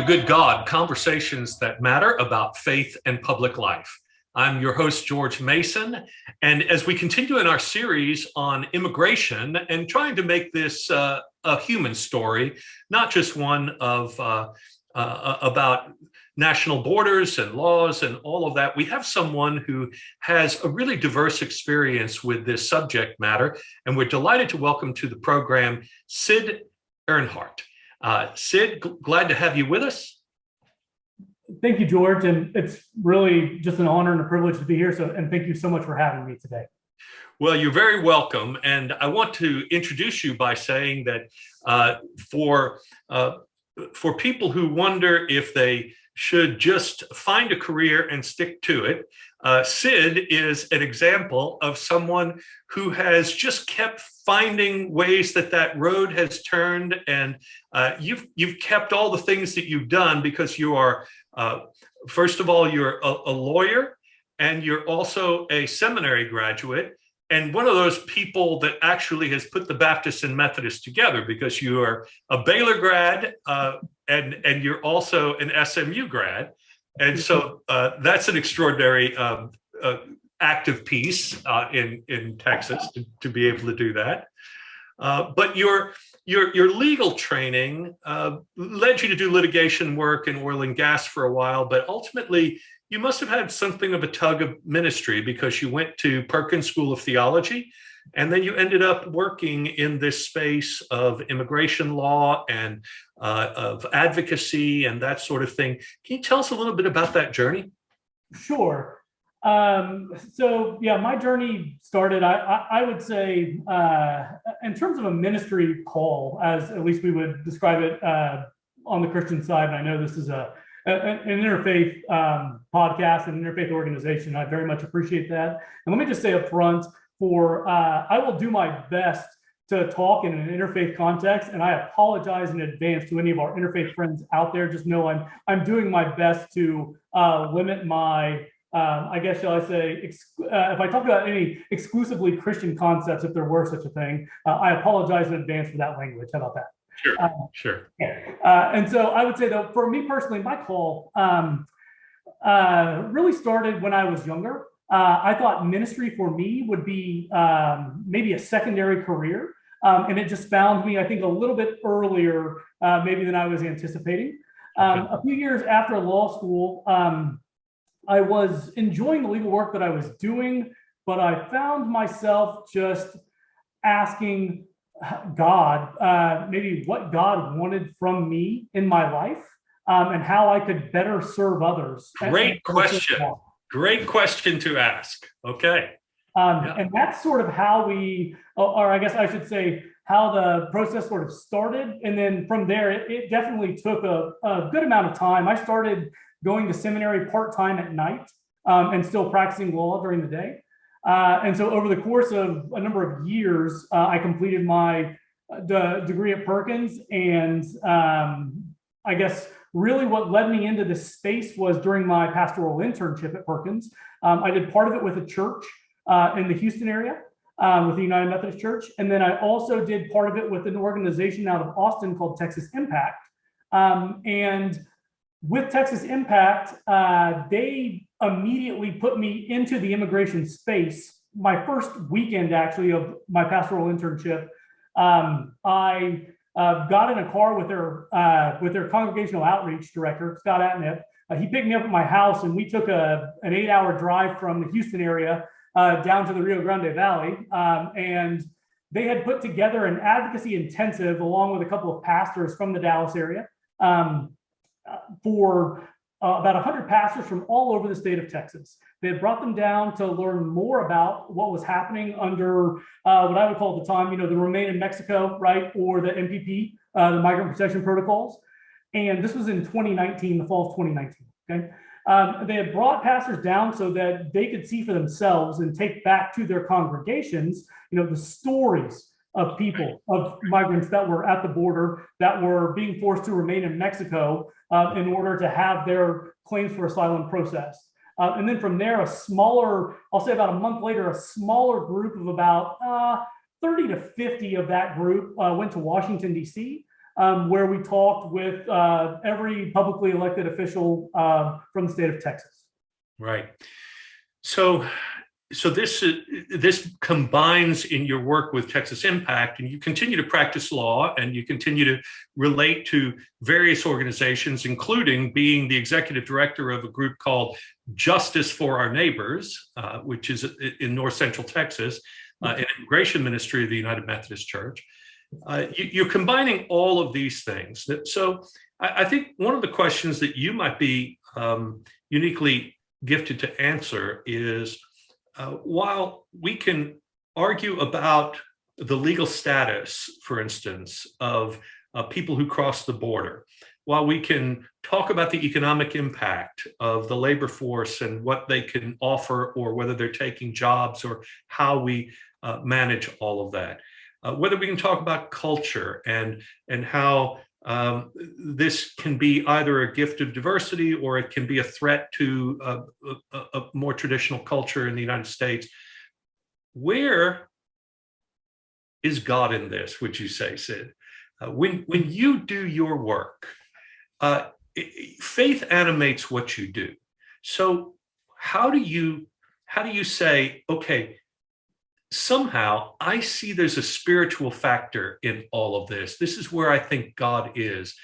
to Good God, Conversations That Matter About Faith and Public Life. I'm your host, George Mason, and as we continue in our series on immigration and trying to make this a human story, not just one of about national borders and laws and all of that, we have someone who has a really diverse experience with this subject matter, and we're delighted to welcome to the program Sid Earnheart. Sid, glad to have you with us. Thank you, George, and it's really just an honor and a privilege to be here. And thank you so much for having me today. Well, you're very welcome, and I want to introduce you by saying that for people who wonder if they should just find a career and stick to it, Sid is an example of someone who has just kept finding ways that road has turned, and you've kept all the things that you've done because you are, first of all, you're a lawyer, and you're also a seminary graduate, and one of those people that actually has put the Baptists and Methodists together, because you are a Baylor grad and you're also an SMU grad. And so that's an extraordinary active piece in Texas to be able to do that. But your legal training led you to do litigation work in oil and gas for a while, but ultimately you must have had something of a tug of ministry because you went to Perkins School of Theology, and then you ended up working in this space of immigration law and of advocacy and that sort of thing. Can you tell us a little bit about that journey? Sure. So yeah, my journey started, I would say, in terms of a ministry call, as at least we would describe it on the Christian side. And I know this is an interfaith podcast and interfaith organization. I very much appreciate that. And let me just say up front, I will do my best to talk in an interfaith context, and I apologize in advance to any of our interfaith friends out there. Just know I'm doing my best to limit my, I guess, shall I say, if I talk about any exclusively Christian concepts, if there were such a thing, I apologize in advance for that language. How about that? Sure, sure. Yeah. And so I would say, though, for me personally, my call really started when I was younger. I thought ministry for me would be maybe a secondary career. And it just found me, I think, a little bit earlier maybe than I was anticipating. A few years after law school, I was enjoying the legal work that I was doing, but I found myself just asking God, maybe what God wanted from me in my life and how I could better serve others. Great question. Great question to ask. Okay. And that's sort of how or I guess I should say, how the process sort of started. And then from there, it definitely took a good amount of time. I started going to seminary part-time at night and still practicing law during the day. And so over the course of a number of years, I completed my degree at Perkins. And I guess really what led me into this space was during my pastoral internship at Perkins. I did part of it with a church in the Houston area with the United Methodist Church. And then I also did part of it with an organization out of Austin called Texas Impact. And with Texas Impact, they immediately put me into the immigration space. My first weekend, actually, of my pastoral internship, I got in a car with their congregational outreach director, Scott Atnip. He picked me up at my house, and we took an 8-hour drive from the Houston area down to the Rio Grande Valley. And they had put together an advocacy intensive along with a couple of pastors from the Dallas area for about 100 pastors from all over the state of Texas. They had brought them down to learn more about what was happening under what I would call at the time, the Remain in Mexico, right, or the MPP, the Migrant Protection Protocols. And this was in 2019, the fall of 2019. Okay, they had brought pastors down so that they could see for themselves and take back to their congregations, the stories of people, of migrants that were at the border, that were being forced to remain in Mexico in order to have their claims for asylum processed. And then from there, a smaller, I'll say about a month later, a smaller group of about 30 to 50 of that group went to Washington, D.C. where we talked with every publicly elected official from the state of Texas. Right. So this combines in your work with Texas Impact, and you continue to practice law, and you continue to relate to various organizations, including being the executive director of a group called Justice for Our Neighbors, which is in North Central Texas, an immigration ministry of the United Methodist Church. You're combining all of these things. So I think one of the questions that you might be uniquely gifted to answer is, while we can argue about the legal status, for instance, of people who cross the border, while we can talk about the economic impact of the labor force and what they can offer, or whether they're taking jobs, or how we manage all of that, whether we can talk about culture and how this can be either a gift of diversity, or it can be a threat to a more traditional culture in the United States. Where is God in this, would you say, Sid? When you do your work, faith animates what you do. So how do you say, okay, somehow I see there's a spiritual factor in all of this. This is where I think God is.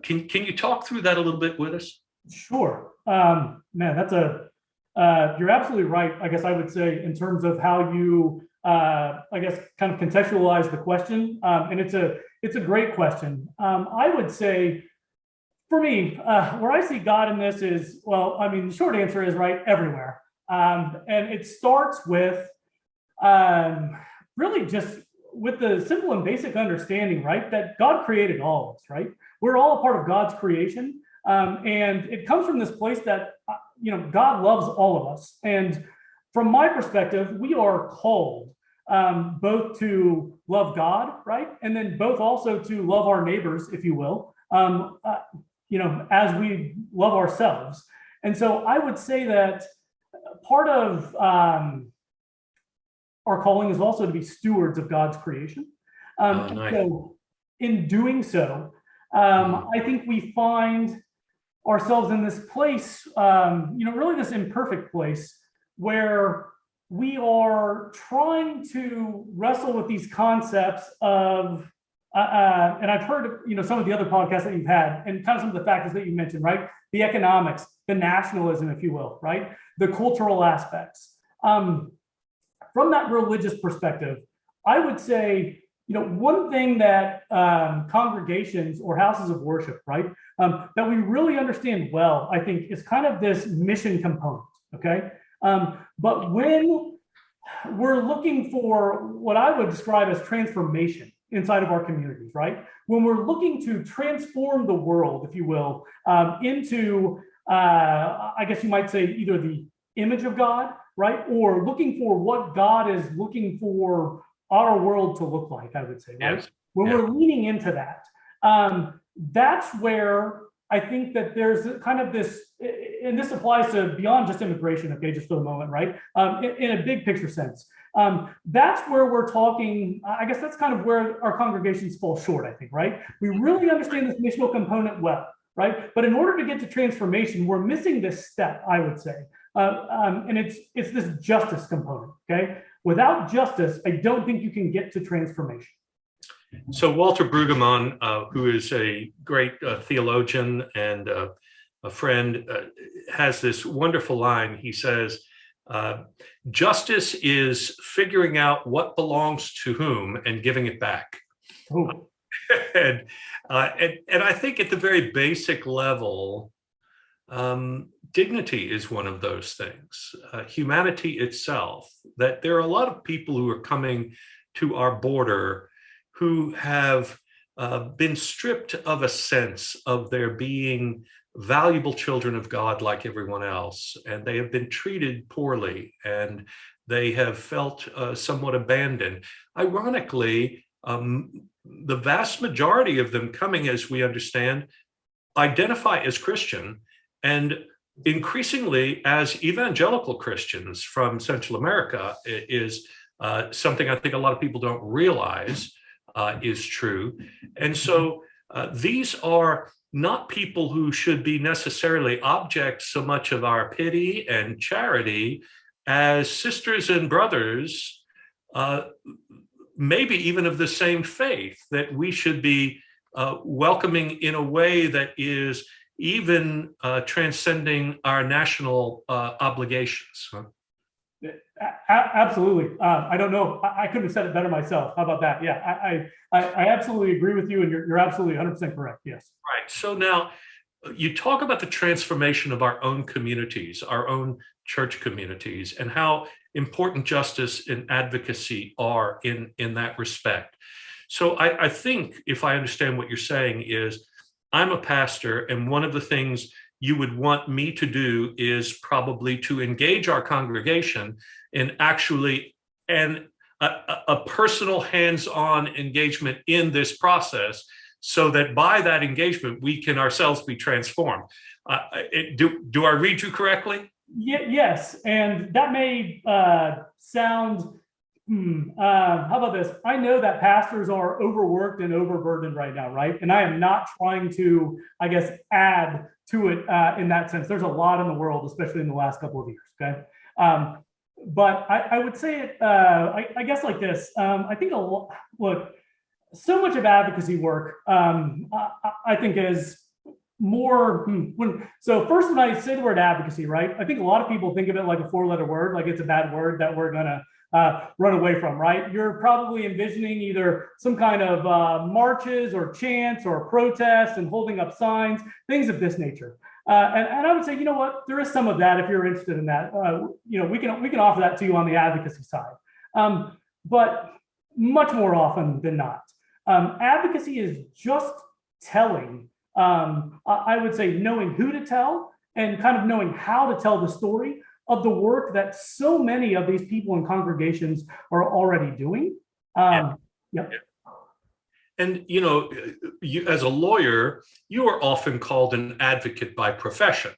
Can you talk through that a little bit with us? Sure. Man, that's you're absolutely right. I guess I would say, in terms of how you, I guess, kind of contextualize the question. And it's a great question. I would say, for me, where I see God in this is, well, I mean, the short answer is right everywhere. And it starts with, really just with the simple and basic understanding, right, that God created all of us, right? We're all a part of God's creation. And it comes from this place that, God loves all of us. And from my perspective, we are called both to love God, right? And then both also to love our neighbors, if you will, as we love ourselves. And so I would say that part of our calling is also to be stewards of God's creation. Nice. So in doing so, I think we find ourselves in this place, really this imperfect place, where we are trying to wrestle with these concepts of, and I've heard, some of the other podcasts that you've had, and kind of some of the factors that you mentioned, right? The economics, the nationalism, if you will, right? The cultural aspects. From that religious perspective, I would say, one thing that congregations or houses of worship, right, that we really understand well, I think, is kind of this mission component, okay? But when we're looking for what I would describe as transformation inside of our communities, right? When we're looking to transform the world, if you will, into, I guess you might say, either the image of God, right? Or looking for what God is looking for our world to look like, I would say, right? Yes. When we're leaning into that, that's where I think that there's kind of this, and this applies to beyond just immigration, okay, just for the moment, right? In a big picture sense. That's where we're talking, I guess that's kind of where our congregations fall short, I think, right? We really understand this missional component well, right? But in order to get to transformation, we're missing this step, I would say. And it's this justice component, okay? Without justice, I don't think you can get to transformation. So Walter Brueggemann, who is a great theologian and a friend, has this wonderful line. He says, justice is figuring out what belongs to whom and giving it back. And I think at the very basic level, dignity is one of those things. Humanity itself, that there are a lot of people who are coming to our border who have been stripped of a sense of their being valuable children of God like everyone else, and they have been treated poorly, and they have felt somewhat abandoned. Ironically, the vast majority of them coming, as we understand, identify as Christian, and increasingly as evangelical Christians from Central America is something I think a lot of people don't realize. is true. And so these are not people who should be necessarily objects so much of our pity and charity as sisters and brothers, maybe even of the same faith, that we should be welcoming in a way that is even transcending our national obligations. Absolutely. I don't know. I couldn't have said it better myself. How about that? Yeah, I absolutely agree with you, and you're absolutely 100% correct. Yes. Right. So now you talk about the transformation of our own communities, our own church communities, and how important justice and advocacy are in that respect. So I think, if I understand what you're saying, is I'm a pastor, and one of the things you would want me to do is probably to engage our congregation in actually a personal hands-on engagement in this process, so that by that engagement, we can ourselves be transformed. Do I read you correctly? Yes, and that may sound, how about this? I know that pastors are overworked and overburdened right now, right? And I am not trying to, I guess, add to it in that sense. There's a lot in the world, especially in the last couple of years, okay? But I would say it, I guess like this. I think, look, so much of advocacy work, I think is more, so first when I say the word advocacy, right, I think a lot of people think of it like a four-letter word, like it's a bad word that we're gonna run away from, right? You're probably envisioning either some kind of marches or chants or protests and holding up signs, things of this nature. And I would say, you know what, there is some of that if you're interested in that. We can offer that to you on the advocacy side. But much more often than not, advocacy is just telling, I would say, knowing who to tell and kind of knowing how to tell the story of the work that so many of these people in congregations are already doing. Yeah. And, you, as a lawyer, you are often called an advocate by profession.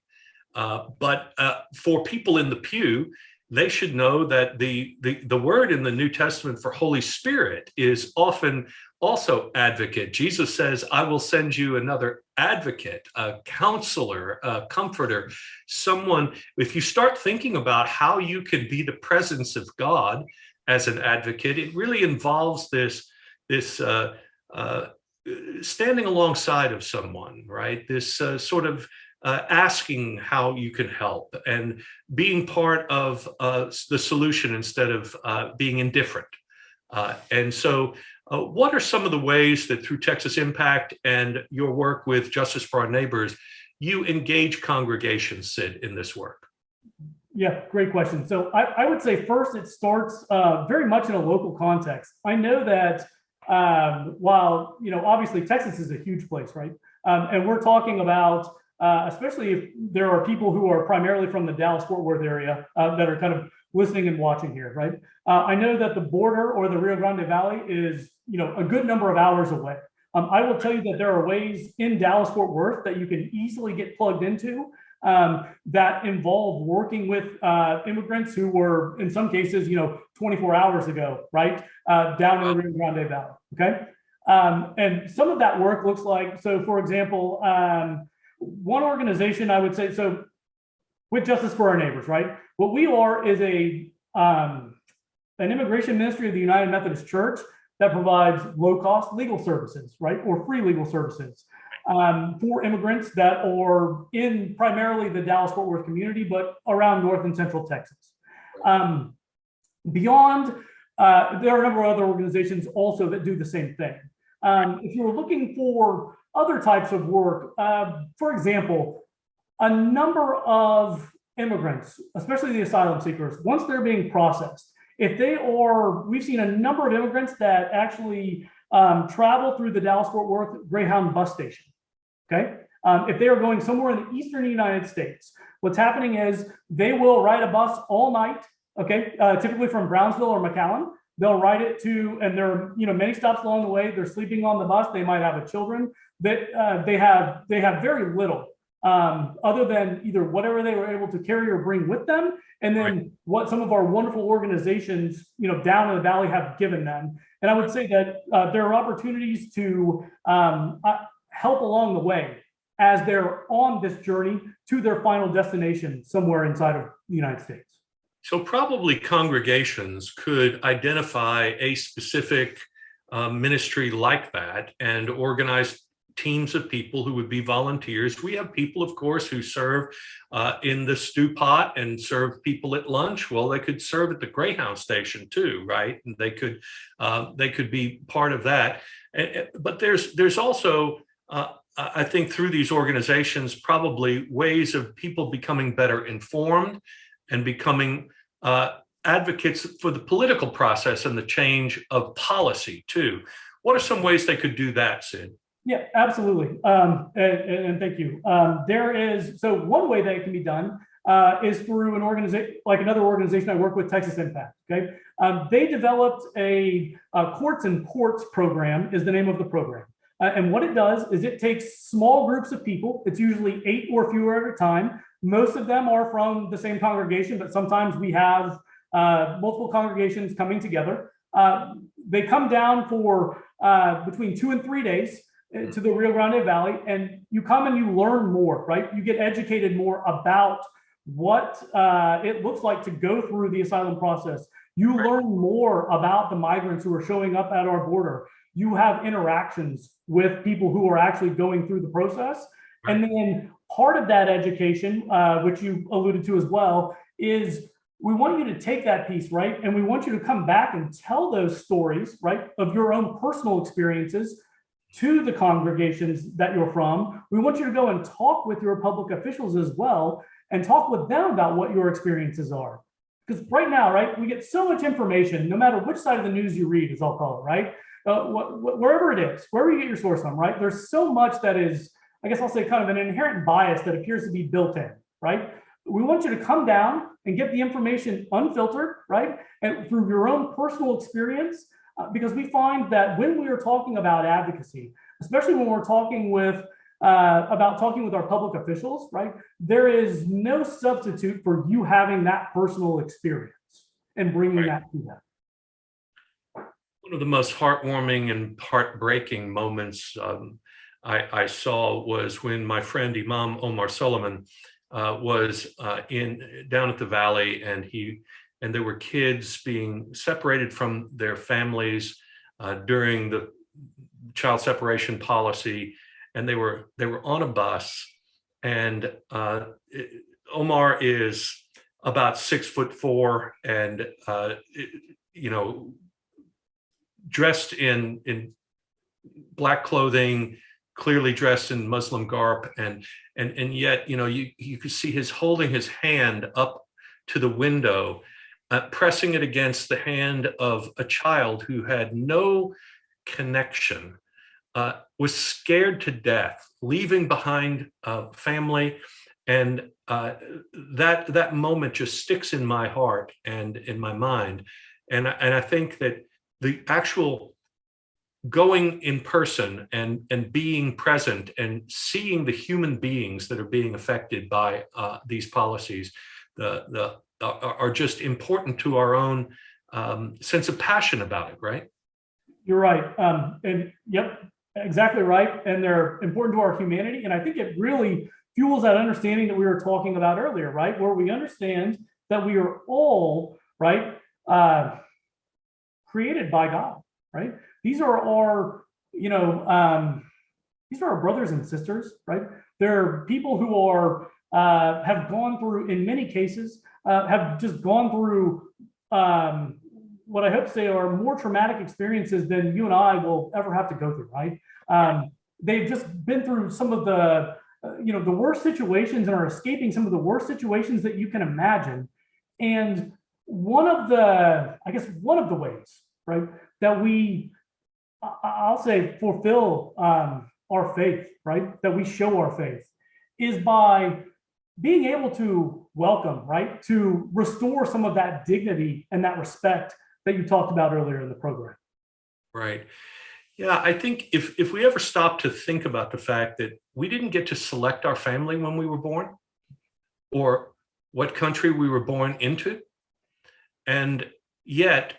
But for people in the pew, they should know that the word in the New Testament for Holy Spirit is often also advocate. Jesus says, I will send you another advocate, a counselor, a comforter, someone. If you start thinking about how you can be the presence of God as an advocate, it really involves this standing alongside of someone, right? This sort of asking how you can help and being part of the solution instead of being indifferent. And so what are some of the ways that through Texas Impact and your work with Justice for Our Neighbors, you engage congregations, Sid, in this work? Yeah, great question. So I would say first it starts very much in a local context. I know that while, obviously Texas is a huge place, right? And we're talking about, especially if there are people who are primarily from the Dallas-Fort Worth area that are kind of listening and watching here, right? I know that the border or the Rio Grande Valley is, a good number of hours away. I will tell you that there are ways in Dallas-Fort Worth that you can easily get plugged into that involve working with immigrants who were, in some cases, 24 hours ago, right, down in the Rio Grande Valley, okay? And some of that work looks like, so for example, one organization I would say, so with Justice for Our Neighbors, right, what we are is an immigration ministry of the United Methodist Church that provides low-cost legal services, right, or free legal services for immigrants that are in primarily the Dallas-Fort Worth community, but around North and Central Texas. Beyond, there are a number of other organizations also that do the same thing. If you're looking for other types of work, for example, a number of immigrants, especially the asylum seekers, once they're being processed, if they are, we've seen a number of immigrants that actually travel through the Dallas-Fort Worth Greyhound bus station, okay? If they are going somewhere in the eastern United States, what's happening is they will ride a bus all night, okay? Typically from Brownsville or McAllen. They'll ride it to, and there are many stops along the way. They're sleeping on the bus. They might have children. That they have very little other than either whatever they were able to carry or bring with them, and then what some of our wonderful organizations, down in the valley have given them. And I would say that there are opportunities to help along the way as they're on this journey to their final destination somewhere inside of the United States. So probably congregations could identify a specific ministry like that and organize teams of people who would be volunteers. We have people, of course, who serve in the stew pot and serve people at lunch. Well, they could serve at the Greyhound station too, right? And they could be part of that. But there's also, I think, through these organizations, probably ways of people becoming better informed and becoming advocates for the political process and the change of policy too. What are some ways they could do that, Sid? Yeah, absolutely. And thank you. So one way that it can be done is through an organization, like another organization I work with, Texas Impact. Okay. They developed a Courts and Ports program is the name of the program. And what it does is it takes small groups of people. It's usually 8 or fewer at a time. Most of them are from the same congregation, but sometimes we have multiple congregations coming together. They come down for between 2 and 3 days to the Rio Grande Valley, and you come and you learn more, right? You get educated more about what it looks like to go through the asylum process. You learn more about the migrants who are showing up at our border. You have interactions with people who are actually going through the process. And then part of that education, which you alluded to as well, is we want you to take that piece, right? And we want you to come back and tell those stories, right, of your own personal experiences to the congregations that you're from. We want you to go and talk with your public officials as well and talk with them about what your experiences are. Because right now, right, we get so much information, no matter which side of the news you read, as I'll call it, right? Wherever it is, wherever you get your source from, right? There's so much that is, I guess I'll say, kind of an inherent bias that appears to be built in, right? We want you to come down and get the information unfiltered, right? And through your own personal experience, because we find that when we are talking about advocacy, especially when we're talking with talking with our public officials, right? There is no substitute for you having that personal experience and bringing that to them. One of the most heartwarming and heartbreaking moments I saw was when my friend Imam Omar Solomon was down at the valley, and there were kids being separated from their families during the child separation policy, and they were on a bus, and Omar is about 6'4" and dressed in black clothing, clearly dressed in Muslim garb, and yet you could see holding his hand up to the window, pressing it against the hand of a child who had no connection, was scared to death, leaving behind family, and that moment just sticks in my heart and in my mind, and I think that the actual going in person and being present and seeing the human beings that are being affected by these policies are just important to our own sense of passion about it, right? You're right. And yep, exactly right. And they're important to our humanity. And I think it really fuels that understanding that we were talking about earlier, right? Where we understand that we are all, right, created by God, right? These are our, these are our brothers and sisters, right? They're people who are, have gone through, in many cases, have just gone through what I hope to say are more traumatic experiences than you and I will ever have to go through, right? They've just been through some of the, the worst situations and are escaping some of the worst situations that you can imagine. And one of the ways, right, that we, I'll say, fulfill our faith, right, that we show our faith is by being able to welcome, right, to restore some of that dignity and that respect that you talked about earlier in the program. Right. Yeah, I think if we ever stop to think about the fact that we didn't get to select our family when we were born, or what country we were born into, and yet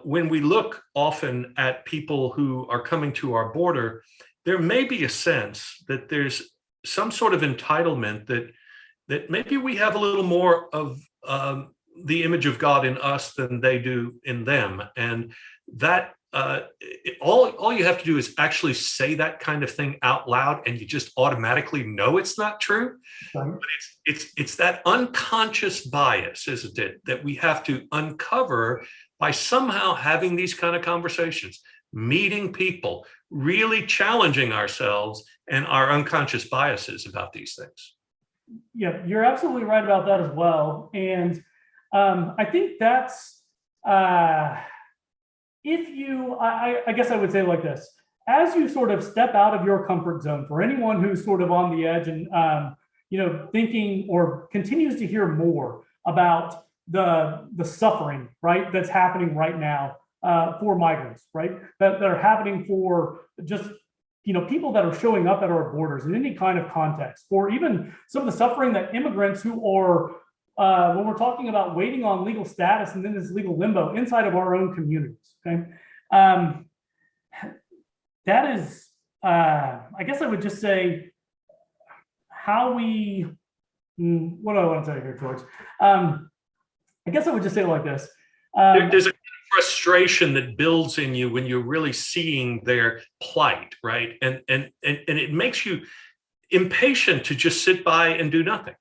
when we look often at people who are coming to our border, there may be a sense that there's some sort of entitlement that maybe we have a little more of the image of God in us than they do in them, and that all you have to do is actually say that kind of thing out loud, and you just automatically know it's not true. Right. But it's that unconscious bias, isn't it, that we have to uncover by somehow having these kind of conversations, meeting people, really challenging ourselves and our unconscious biases about these things. Yeah, you're absolutely right about that as well. And I think that's if you, I guess I would say like this, as you sort of step out of your comfort zone, for anyone who's sort of on the edge and thinking or continues to hear more about the suffering, right, that's happening right now for migrants, right, that are happening for just people that are showing up at our borders in any kind of context, or even some of the suffering that immigrants who are when we're talking about waiting on legal status and then this legal limbo inside of our own communities. Okay, that is, I guess I would just say, how we. What do I want to tell you here, George? I guess I would just say it like this. There's a frustration that builds in you when you're really seeing their plight, right? And it makes you impatient to just sit by and do nothing.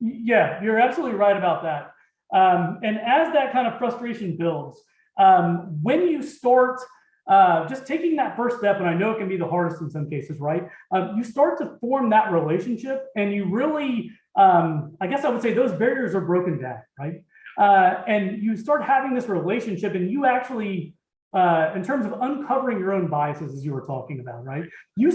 Yeah, you're absolutely right about that. And as that kind of frustration builds, when you start just taking that first step, and I know it can be the hardest in some cases, right? You start to form that relationship, and you really, I guess I would say, those barriers are broken down, right? And you start having this relationship, and you actually, in terms of uncovering your own biases, as you were talking about, right? You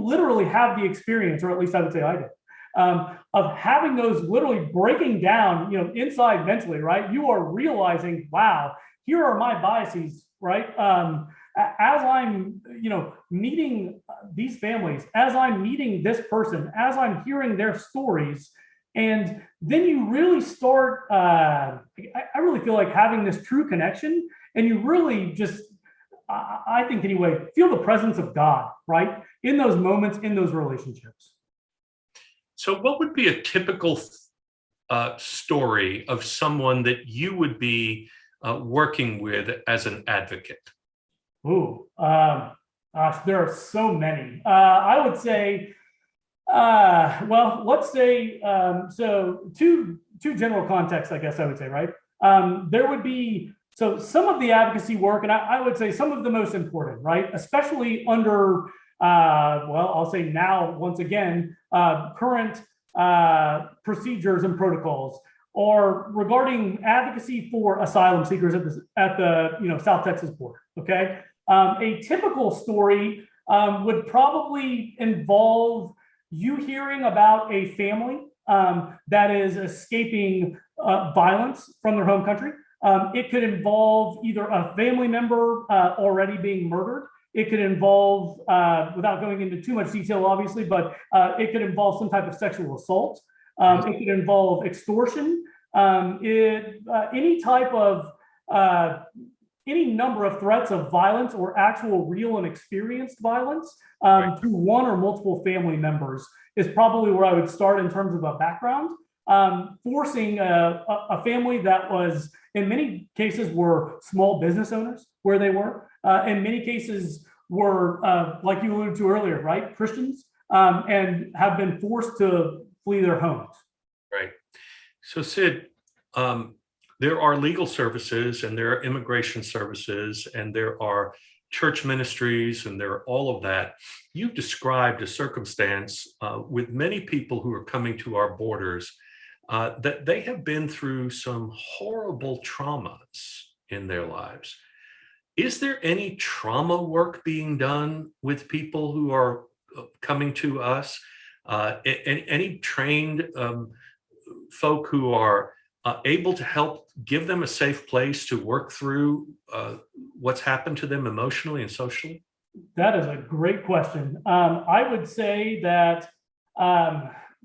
literally have the experience, or at least I would say I did, of having those literally breaking down, inside mentally, right? You are realizing, wow, here are my biases, right? As I'm, meeting these families, as I'm meeting this person, as I'm hearing their stories, and then you really start, I really feel like having this true connection, and you really just, I think anyway, feel the presence of God, right? In those moments, in those relationships. So what would be a typical story of someone that you would be working with as an advocate? Ooh, gosh, there are so many. I would say, well, let's say, so two general contexts, I guess I would say, right? There would be, so some of the advocacy work, and I would say some of the most important, right? Especially under, well, I'll say now, once again, current procedures and protocols, or regarding advocacy for asylum seekers at the South Texas border. Okay, a typical story would probably involve you hearing about a family that is escaping violence from their home country. It could involve either a family member already being murdered. It could involve, without going into too much detail, obviously, but it could involve some type of sexual assault. It could involve extortion. Any type of, any number of threats of violence or actual real and experienced violence through one or multiple family members is probably where I would start in terms of a background. Forcing a family that was, in many cases, were small business owners where they were. In many cases were, like you alluded to earlier, right, Christians, and have been forced to flee their homes. Right. So Sid, there are legal services, and there are immigration services, and there are church ministries, and there are all of that. You've described a circumstance with many people who are coming to our borders that they have been through some horrible traumas in their lives. Is there any trauma work being done with people who are coming to us? Any trained folk who are able to help give them a safe place to work through what's happened to them emotionally and socially? That is a great question. I would say that,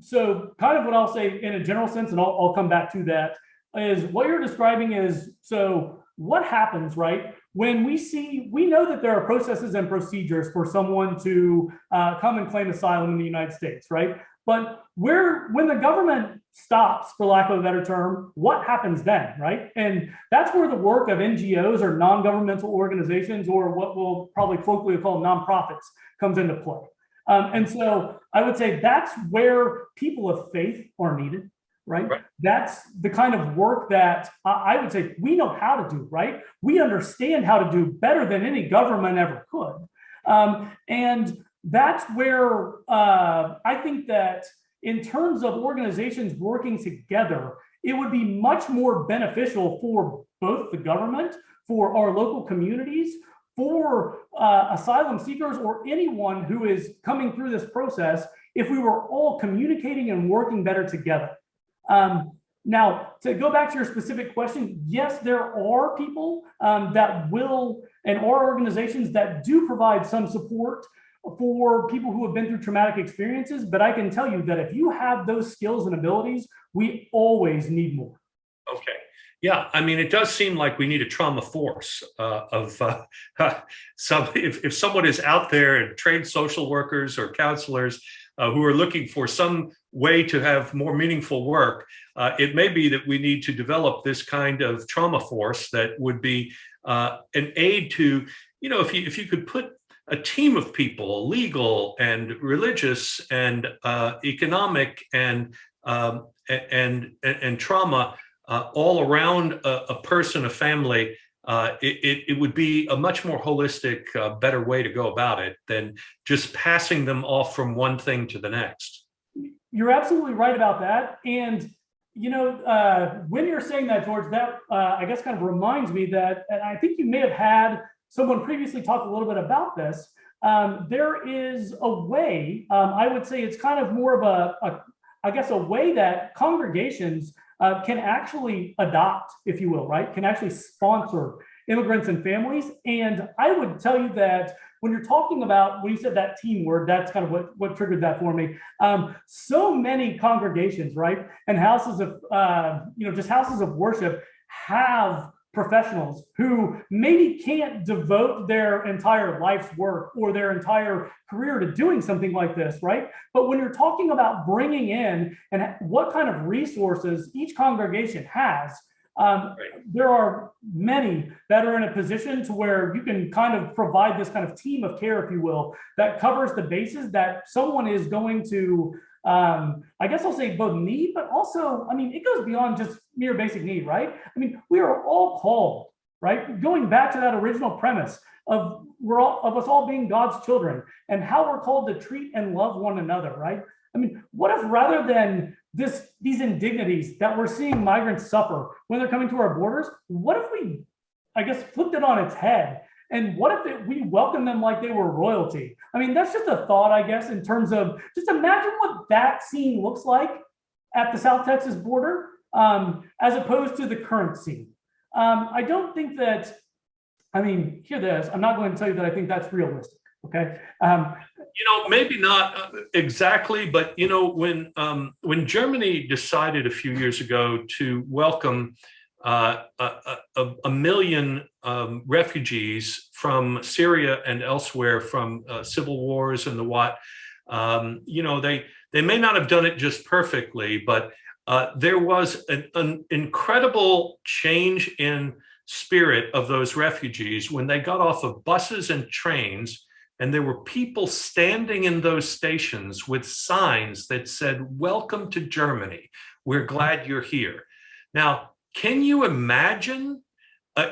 so kind of what I'll say in a general sense, and I'll come back to that, is what you're describing is, so what happens, right? When we know that there are processes and procedures for someone to come and claim asylum in the United States, right? But when the government stops, for lack of a better term, what happens then, right? And that's where the work of NGOs or non-governmental organizations, or what we'll probably colloquially call nonprofits, comes into play. And so I would say that's where people of faith are needed, right? That's the kind of work that I would say we know how to do, right? We understand how to do better than any government ever could. And that's where I think that in terms of organizations working together, it would be much more beneficial for both the government, for our local communities, for asylum seekers, or anyone who is coming through this process, if we were all communicating and working better together. Now, to go back to your specific question, yes, there are people that will, and are organizations that do provide some support for people who have been through traumatic experiences. But I can tell you that if you have those skills and abilities, we always need more. Okay. Yeah, I mean, it does seem like we need a trauma force of some. If someone is out there, and trained social workers or counselors who are looking for some way to have more meaningful work, it may be that we need to develop this kind of trauma force that would be an aid to, if you could put a team of people, legal and religious and economic and trauma, all around a person, a family, it would be a much more holistic, better way to go about it than just passing them off from one thing to the next. You're absolutely right about that. And, when you're saying that, George, that I guess kind of reminds me that, and I think you may have had someone previously talk a little bit about this. There is a way, I would say it's kind of more of a way that congregations can actually adopt, if you will, right? Can actually sponsor immigrants and families. And I would tell you that when you're talking about, when you said that team word, that's kind of what triggered that for me. So many congregations, right? And houses of, just houses of worship have professionals who maybe can't devote their entire life's work or their entire career to doing something like this, right? But when you're talking about bringing in and what kind of resources each congregation has, there are many that are in a position to where you can kind of provide this kind of team of care, if you will, that covers the bases that someone is going to, I guess I'll say both need, but also, I mean, it goes beyond just mere basic need, right? I mean, we are all called, right? Going back to that original premise of us all being God's children and how we're called to treat and love one another, right? I mean, what if rather than these indignities that we're seeing migrants suffer when they're coming to our borders, what if we, I guess, flipped it on its head? And what if we welcome them like they were royalty? I mean, that's just a thought, I guess, in terms of just imagine what that scene looks like at the South Texas border, as opposed to the current scene. I don't think that, I mean, hear this, I'm not going to tell you that I think that's realistic, okay? Maybe not exactly, but when Germany decided a few years ago to welcome a million refugees from Syria and elsewhere from civil wars and the what, they may not have done it just perfectly, but there was an incredible change in spirit of those refugees when they got off of buses and trains. And there were people standing in those stations with signs that said, "Welcome to Germany. We're glad you're here." Now, can you imagine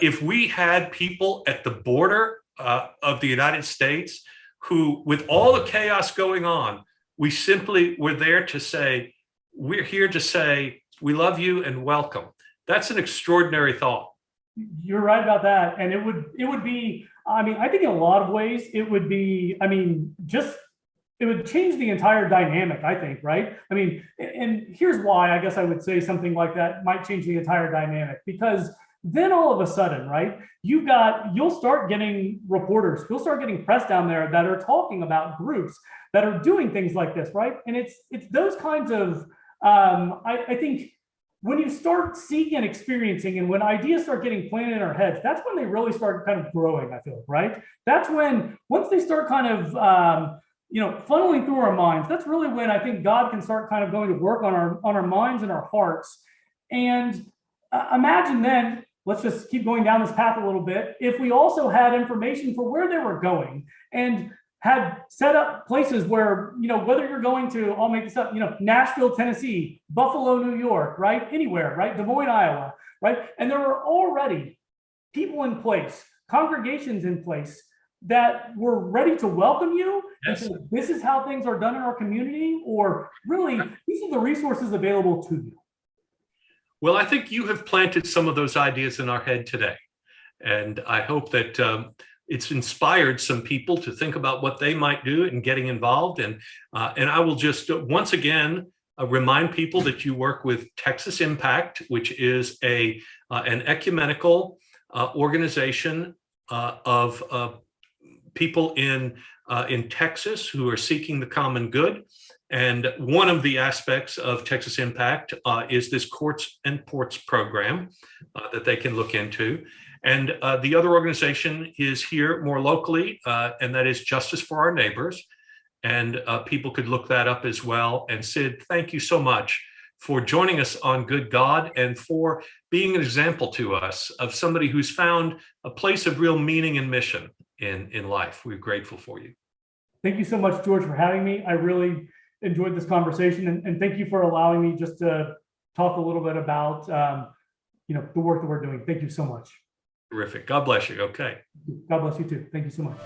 if we had people at the border of the United States who, with all the chaos going on, we simply were there to say, "We're here to say we love you and welcome." That's an extraordinary thought. You're right about that. And it would be, I mean, I think in a lot of ways, it would be, I mean, it would change the entire dynamic, I think, right? I mean, and here's why I guess I would say something like that might change the entire dynamic, because then all of a sudden, right, you'll start getting reporters, you'll start getting press down there that are talking about groups that are doing things like this, right? And it's those kinds of, I think when you start seeing and experiencing, and when ideas start getting planted in our heads, that's when they really start kind of growing, I feel, right? That's when, once they start kind of, funneling through our minds, that's really when I think God can start kind of going to work on our minds and our hearts. And imagine then, let's just keep going down this path a little bit, if we also had information for where they were going and had set up places where, whether you're going to, I'll make this up, Nashville, Tennessee, Buffalo, New York, right? Anywhere, right? Des Moines, Iowa, right? And there were already people in place, congregations in place that were ready to welcome you. Yes. And so this is how things are done in our community, or really, these are the resources available to you. Well, I think you have planted some of those ideas in our head today. And I hope that it's inspired some people to think about what they might do in getting involved. And I will just once again remind people that you work with Texas Impact, which is an ecumenical organization of people in Texas who are seeking the common good. And one of the aspects of Texas Impact is this Courts and Ports program that they can look into. And the other organization is here more locally, and that is Justice for Our Neighbors. And people could look that up as well. And Sid, thank you so much for joining us on Good God and for being an example to us of somebody who's found a place of real meaning and mission in life. We're grateful for you. Thank you so much, George, for having me. I really enjoyed this conversation, and thank you for allowing me just to talk a little bit about the work that we're doing. Thank you so much. Terrific. God bless you. Okay. God bless you too. Thank you so much.